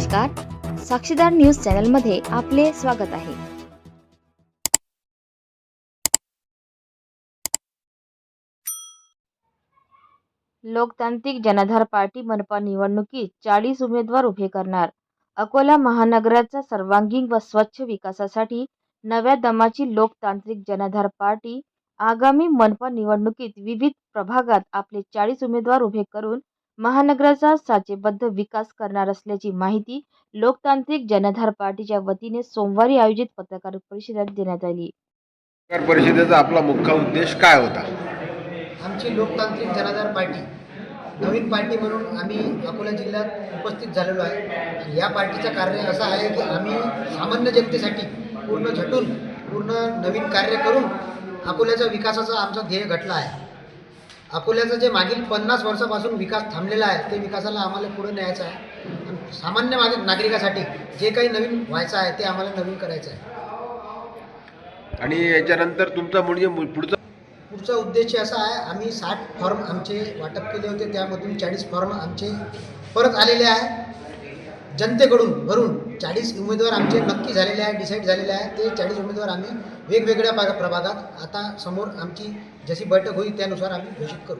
नमस्कार, साक्षीदार न्यूज चॅनलमध्ये आपले स्वागत आहे। लोकतांत्रिक जनाधार पार्टी मनपा निवडणुकीत 40 उमेदवार उभे करणार। अकोला महानगराचा सर्वांगीण व स्वच्छ विकासासाठी नव्या दमाची लोकतांत्रिक जनाधार पार्टी आगामी मनपा निवडणुकीत विविध प्रभागात आपले 40 उमेदवार उभे करून महानगराचा साचेबद्ध विकास करणार असल्याची माहिती लोकतांत्रिक जनाधार पार्टीच्या वतीने सोमवारी आयोजित पत्रकार परिषदेत देण्यात आली। पत्रकार परिषदेचा आपला मुख्य उद्देश काय होता? आमची लोकतांत्रिक जनाधार पार्टी नवीन पार्टी म्हणून आम्ही अकोला जिल्ह्यात उपस्थित झालेलो आहे। या पार्टीचं कार्य असं आहे की आम्ही सामान्य जनतेसाठी पूर्ण झटून पूर्ण नवीन कार्य करून अकोल्याच्या विकासाचा आमचा ध्येय घटला आहे। अकोल्याचं जे मागील 50 वर्षापासून विकास थांबलेला आहे ते विकासाला आम्हाला पुढे न्यायचं आहे। सामान्य नागरिकासाठी जे काही नवीन व्हायचं आहे ते आम्हाला नवीन करायचं आहे। आणि याच्यानंतर तुमचा म्हणजे पुढचा उद्देश असा आहे, आम्ही 60 फॉर्म आमचे वाटप केले होते, त्यामधून 40 फॉर्म आमचे परत आलेले आहे जनतेकडून भरून। 40 उमेदवार आमचे नक्की झालेले आहे, डिसाईड झालेले आहे। ते 40 उमेदवार आम्ही वेगवेगळ्या प्रभागात आता समोर आमची जशी बैठक होईल त्यानुसार आम्ही घोषित करू।